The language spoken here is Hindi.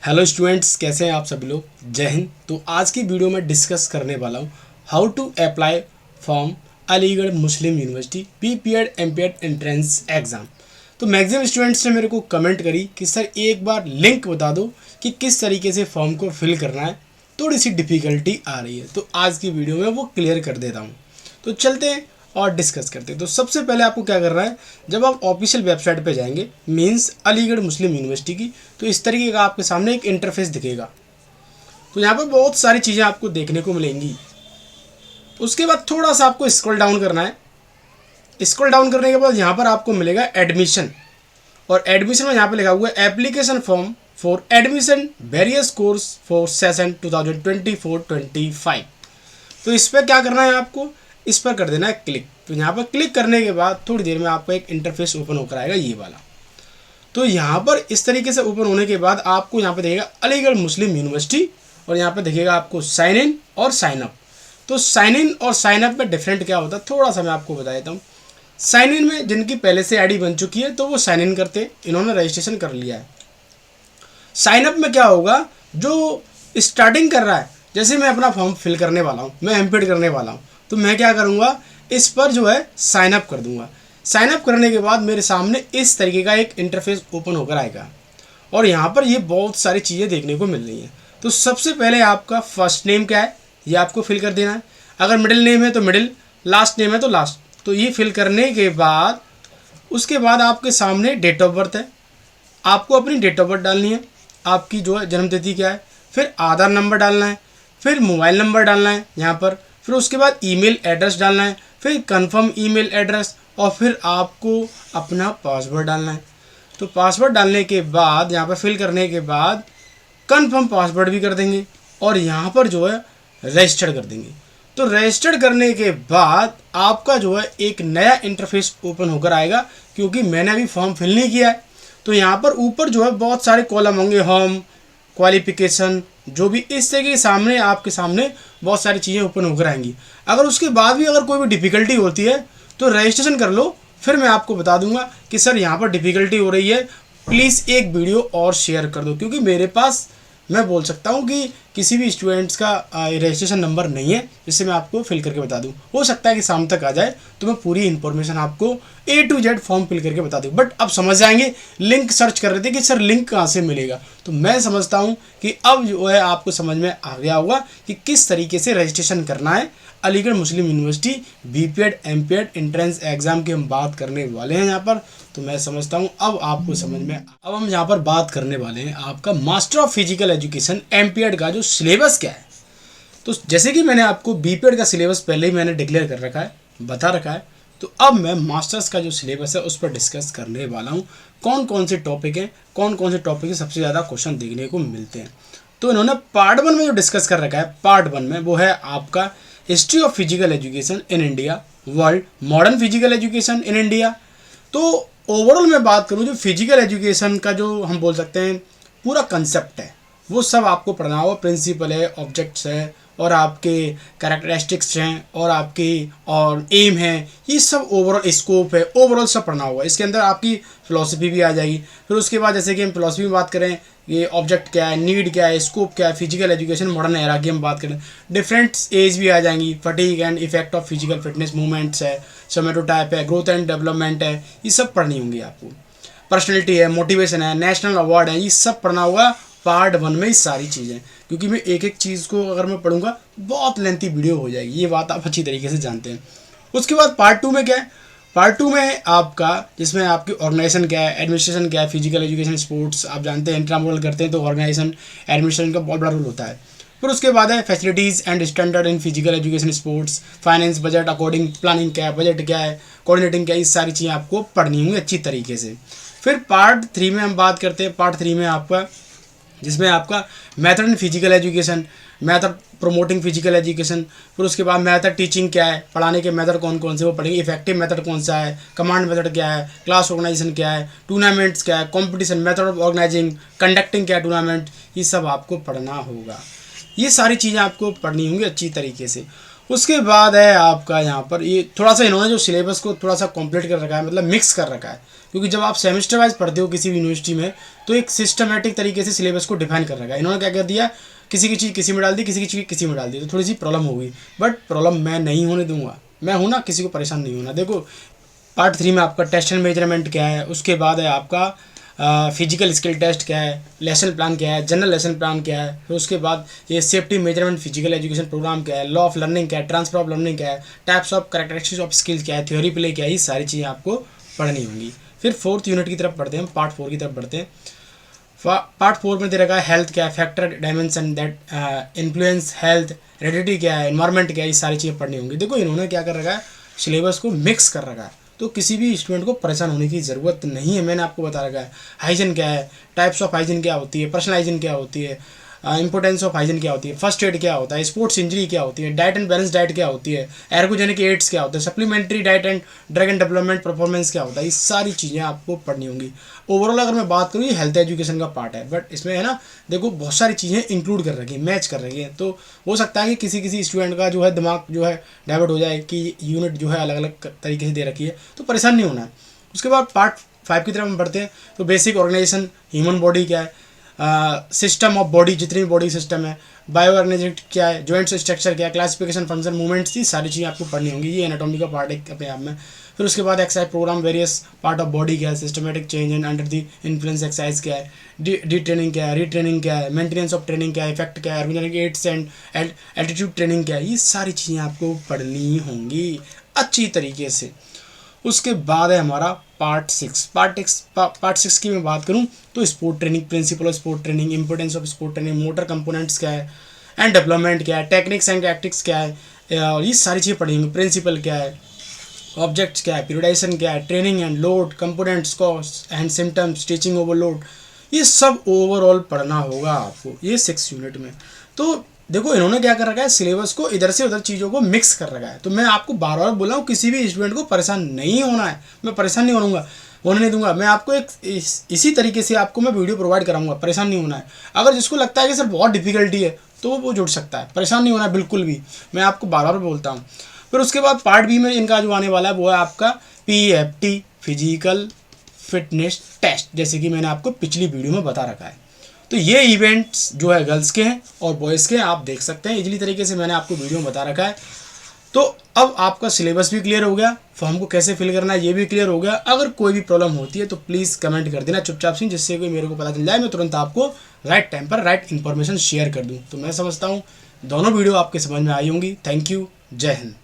हेलो स्टूडेंट्स, कैसे हैं आप सभी लोग। जय हिंद। तो आज की वीडियो में डिस्कस करने वाला हूँ how to apply form Aligarh Muslim university BPEd MPEd entrance exam. तो मैक्सिमम स्टूडेंट्स ने मेरे को कमेंट करी कि सर एक बार लिंक बता दो कि किस तरीके से फॉर्म को फिल करना है, थोड़ी सी डिफ़िकल्टी आ रही है। तो आज की वीडियो में वो क्लियर कर देता हूँ। तो चलते हैं और डिस्कस करते हैं। तो सबसे पहले आपको क्या करना है, जब आप ऑफिशियल वेबसाइट पे जाएंगे मींस अलीगढ़ मुस्लिम यूनिवर्सिटी की, तो इस तरीके का आपके सामने एक इंटरफेस दिखेगा। तो यहाँ पर बहुत सारी चीज़ें आपको देखने को मिलेंगी। उसके बाद थोड़ा सा आपको स्क्रॉल डाउन करना है। स्क्रॉल डाउन करने के बाद यहाँ पर आपको मिलेगा एडमिशन, और एडमिशन में यहाँ पर लिखा हुआ है application form for admission various course for session 2024-25। तो इस पर क्या करना है, आपको इस पर कर देना है क्लिक। तो यहाँ पर क्लिक करने के बाद थोड़ी देर में आपका एक इंटरफेस ओपन होकर आएगा, ये वाला। तो यहाँ पर इस तरीके से ओपन होने के बाद आपको यहाँ पर देखेगा अलीगढ़ मुस्लिम यूनिवर्सिटी, और यहाँ पर देखेगा आपको साइन इन और साइन अप। तो साइन इन और साइन अप में डिफरेंट क्या होता है, थोड़ा सा मैं आपको बता देता हूँ। साइन इन में जिनकी पहले से आईडी बन चुकी है तो वो साइन इन करते, इन्होंने रजिस्ट्रेशन कर लिया है। साइन अप में क्या होगा, जो स्टार्टिंग कर रहा है, जैसे मैं अपना फॉर्म फिल करने वाला हूँ, मैं एमपीएड करने वाला हूँ, तो मैं क्या करूँगा, इस पर जो है साइन अप कर दूंगा। साइन अप करने के बाद मेरे सामने इस तरीके का एक इंटरफेस ओपन होकर आएगा, और यहाँ पर ये बहुत सारी चीज़ें देखने को मिल रही हैं। तो सबसे पहले आपका फर्स्ट नेम क्या है, ये आपको फिल कर देना है। अगर मिडिल नेम है तो मिडिल, लास्ट नेम है तो लास्ट। तो ये फिल करने के बाद उसके बाद आपके सामने डेट ऑफ बर्थ है, आपको अपनी डेट ऑफ बर्थ डालनी है, आपकी जो है जन्म तिथि क्या है, फिर आधार नंबर डालना है, फिर मोबाइल नंबर डालना है यहाँ पर, फिर उसके बाद ईमेल एड्रेस डालना है, फिर कंफर्म ईमेल एड्रेस, और फिर आपको अपना पासवर्ड डालना है। तो पासवर्ड डालने के बाद यहाँ पर फिल करने के बाद कंफर्म पासवर्ड भी कर देंगे, और यहाँ पर जो है रजिस्टर कर देंगे। तो रजिस्टर करने के बाद आपका जो है एक नया इंटरफेस ओपन होकर आएगा, क्योंकि मैंने अभी फॉर्म फिल नहीं किया है। तो यहाँ पर ऊपर जो है बहुत सारे कॉलम होंगे, होम, क्वालिफिकेशन, जो भी इस तरह के सामने आपके सामने बहुत सारी चीज़ें ओपन होकर आएंगी। अगर उसके बाद भी अगर कोई भी डिफ़िकल्टी होती है तो रजिस्ट्रेशन कर लो, फिर मैं आपको बता दूंगा कि सर यहाँ पर डिफ़िकल्टी हो रही है, प्लीज़ एक वीडियो और शेयर कर दो। क्योंकि मेरे पास मैं बोल सकता हूँ कि किसी भी स्टूडेंट्स का रजिस्ट्रेशन नंबर नहीं है जिससे मैं आपको फिल करके बता दूँ। हो सकता है कि शाम तक आ जाए तो मैं पूरी इन्फॉर्मेशन आपको A to Z form fill करके बता दूँ। बट अब समझ जाएंगे, लिंक सर्च कर रहे थे कि सर लिंक कहाँ से मिलेगा, तो मैं समझता हूँ कि अब जो है आपको समझ में आ गया होगा कि किस तरीके से रजिस्ट्रेशन करना है। अलीगढ़ मुस्लिम university BPEd MPEd entrance exam की हम बात करने वाले हैं यहाँ पर। तो मैं समझता हूँ अब आपको समझ में। अब हम यहाँ पर बात करने वाले हैं आपका master of physical education MPEd का जो सिलेबस क्या है। तो जैसे कि मैंने आपको बीपीएड का सिलेबस पहले ही मैंने डिक्लेयर कर रखा है, बता रखा है। तो अब मैं मास्टर्स का जो सिलेबस है उस पर डिस्कस करने वाला हूँ, कौन कौन से टॉपिक हैं, कौन कौन से टॉपिक से सबसे ज़्यादा क्वेश्चन देखने को मिलते हैं। तो इन्होंने पार्ट 1 में जो डिस्कस कर रखा है, पार्ट 1 में वो है आपका history of physical education in India, world, modern physical education in India. तो ओवरऑल मैं बात करूँ, जो फिजिकल एजुकेशन का जो हम बोल सकते हैं पूरा कंसेप्ट है, वो सब आपको पढ़ना होगा। प्रिंसिपल है, ऑब्जेक्ट्स है, और आपके कैरेक्टरिस्टिक्स हैं, और आपकी और एम है, ये सब ओवरऑल स्कोप है, ओवरऑल सब पढ़ना होगा। इसके अंदर आपकी फिलॉसफी भी आ जाएगी। फिर उसके बाद जैसे कि हम फिलॉसफी में बात करें, ये ऑब्जेक्ट क्या है, नीड क्या है, स्कोप क्या है, फिजिकल एजुकेशन मॉडर्न एरा की हम बात करें, डिफरेंट एज भी आ जाएंगी, fatigue and effect of physical fitness, movements है, सोमेटोटाइप है, ग्रोथ एंड डेवलपमेंट है, ये सब पढ़नी होंगी आपको। पर्सनैलिटी है, मोटिवेशन है, नेशनल अवार्ड है, ये सब पढ़ना होगा पार्ट 1 में ही सारी चीज़ें। क्योंकि मैं एक एक चीज़ को अगर मैं पढ़ूंगा बहुत लेंथी वीडियो हो जाएगी, ये बात आप अच्छी तरीके से जानते हैं। उसके बाद पार्ट 2 में क्या है, पार्ट 2 में आपका जिसमें आपकी ऑर्गेनाइजेशन क्या है, एडमिनिस्ट्रेशन क्या है, फिजिकल एजुकेशन, स्पोर्ट्स, आप जानते हैं इंट्रामुरल करते हैं तो ऑर्गेनाइजेशन एडमिनिस्ट्रेशन का बहुत बड़ा रोल होता है। फिर उसके बाद है facilities and standard in physical education, sports, finance, budget, according, planning क्या है, बजट क्या है, कोऑर्डिनेटिंग क्या है, ये सारी चीज़ें आपको पढ़नी होंगी अच्छी तरीके से। फिर पार्ट 3 में हम बात करते हैं, पार्ट 3 में आपका जिसमें आपका method in physical education, method promoting physical education, फिर उसके बाद मेथड टीचिंग क्या है, पढ़ाने के मेथड कौन कौन से वो पढ़ेंगे, इफेक्टिव मेथड कौन सा है, कमांड मेथड क्या है, क्लास ऑर्गेनाइजेशन क्या है, टूर्नामेंट्स क्या है, competition, method of organising, conducting क्या है टूर्नामेंट, ये सब आपको पढ़ना होगा। ये सारी चीज़ें आपको पढ़नी होंगी अच्छी तरीके से। उसके बाद है आपका यहाँ पर ये थोड़ा सा इन्होंने जो सिलेबस को थोड़ा सा कंप्लीट कर रखा है, मतलब मिक्स कर रखा है, क्योंकि जब आप सेमेस्टर वाइज पढ़ते हो किसी भी यूनिवर्सिटी में तो एक सिस्टमेटिक तरीके से सिलेबस को डिफाइन कर रखा है। इन्होंने क्या कर दिया, किसी की चीज़ किसी में डाल दी, किसी की चीज़ किसी में डाल दी, तो थोड़ी सी प्रॉब्लम होगी, बट प्रॉब्लम मैं नहीं होने दूंगा। मैं हूँ ना, किसी को परेशान नहीं होना। देखो पार्ट 3 में आपका टेस्ट एंड मेजरमेंट क्या है, उसके बाद है आपका फिजिकल स्किल टेस्ट क्या है, लेसन प्लान क्या है, जनरल लेसन प्लान क्या है, फिर उसके बाद ये safety measurement physical education programme क्या है, लॉ ऑफ लर्निंग क्या है, ट्रांसफर ऑफ लर्निंग क्या है, types of characteristics of skills क्या है, थ्योरी प्ले क्या है, ये सारी चीज़ें आपको पढ़नी होंगी। फिर 4th यूनिट की तरफ पढ़ते हैं, पार्ट 4 की तरफ बढ़ते हैं। पार्ट 4 में दे रखा है हेल्थ क्या है, factor dimension that influence health, heredity क्या है, एनवायरमेंट क्या है, ये सारी चीज़ें पढ़नी होंगी। देखो इन्होंने क्या कर रखा है, सिलेबस को मिक्स कर रखा है, तो किसी भी स्टूडेंट को परेशान होने की ज़रूरत नहीं है। मैंने आपको बता रखा है हाइजीन क्या है, टाइप्स ऑफ हाइजीन क्या होती है, पर्सनल हाइजीन क्या होती है, इंपॉर्टेंस ऑफ हाइजीन क्या होती है, फर्स्ट एड क्या होता है, स्पोर्ट्स इंजरी क्या होती है, डाइट एंड बैलेंस डाइट क्या होती है, एर्गोजेनिक एड्स क्या होता है, supplementary diet and drug and development performance क्या होता है, ये सारी चीज़ें आपको पढ़नी होंगी। ओवरऑल अगर मैं बात करूँ ये हेल्थ एजुकेशन का पार्ट है, बट इसमें है ना देखो बहुत सारी चीज़ें इंक्लूड कर रखी है, मैच कर रखी है, तो हो सकता है कि किसी किसी स्टूडेंट का जो है दिमाग जो है डाइवर्ट हो जाए कि यूनिट जो है अलग अलग तरीके से दे रखी है, तो परेशान नहीं होना है। उसके बाद पार्ट 5 की तरफ हम बढ़ते हैं, तो बेसिक ऑर्गेनाइजेशन, ह्यूमन बॉडी क्या है, सिस्टम ऑफ बॉडी, जितनी भी बॉडी सिस्टम है, बायो ऑर्गेनाइजेशन क्या है, जॉइंट्स स्ट्रक्चर क्या है, क्लासिफिकेशन फंक्शन मूवमेंट्स, ये सारी चीज़ें आपको पढ़नी होंगी। ये एनाटॉमी का पार्ट है अपने आप में। फिर उसके बाद exercise programme, various part of body क्या है, systematic change and under the influence exercise क्या है, डी ट्रेनिंग क्या है, रीट्रेनिंग क्या है, मेंटेनेंस ऑफ ट्रेनिंग क्या है, इफेक्ट क्या है, ergonomic aids and altitude training क्या है, ये सारी चीज़ें आपको पढ़नी होंगी अच्छी तरीके से। उसके बाद है हमारा पार्ट 6। पार्ट 6 की मैं बात करूं तो sport training, principle of sport training, importance of sport training, motor components क्या है एंड डेवलपमेंट क्या है, टेक्निक्स एंड टैक्टिक्स क्या है, और ये सारी चीज़ें पढ़ेंगे। प्रिंसिपल क्या है, ऑब्जेक्ट्स क्या है, पीरियडाइजेशन क्या है, training and load, components, cost and symptoms, teaching overload, ये सब ओवरऑल पढ़ना होगा आपको ये 6 यूनिट में। तो देखो इन्होंने क्या कर रखा है, सिलेबस को इधर से उधर चीज़ों को मिक्स कर रखा है। तो मैं आपको बार बार बोला हूँ किसी भी स्टूडेंट को परेशान नहीं होना है, मैं परेशान नहीं होने नहीं दूंगा। मैं आपको एक इसी तरीके से आपको मैं वीडियो प्रोवाइड कराऊंगा, परेशान नहीं होना है। अगर जिसको लगता है कि सर बहुत डिफिकल्टी है तो वो जुड़ सकता है, परेशान नहीं होना है बिल्कुल भी, मैं आपको बार बार बोलता हूँ। फिर उसके बाद पार्ट बी में इनका जो आने वाला है वो है आपका PFT, फिजिकल फिटनेस टेस्ट, जैसे कि मैंने आपको पिछली वीडियो में बता रखा है। तो ये इवेंट्स जो है गर्ल्स के हैं और बॉयज़ के हैं, आप देख सकते हैं इजली तरीके से मैंने आपको वीडियो में बता रखा है। तो अब आपका सिलेबस भी क्लियर हो गया, फॉर्म को कैसे फिल करना है ये भी क्लियर हो गया। अगर कोई भी प्रॉब्लम होती है तो प्लीज़ कमेंट कर देना चुपचाप से, जिससे कोई मेरे को पता चल जाए, मैं तुरंत आपको राइट टाइम पर राइट इन्फॉर्मेशन शेयर कर दूँ। तो मैं समझता हूँ दोनों वीडियो आपके समझ में आई होंगी। थैंक यू, जय हिंद।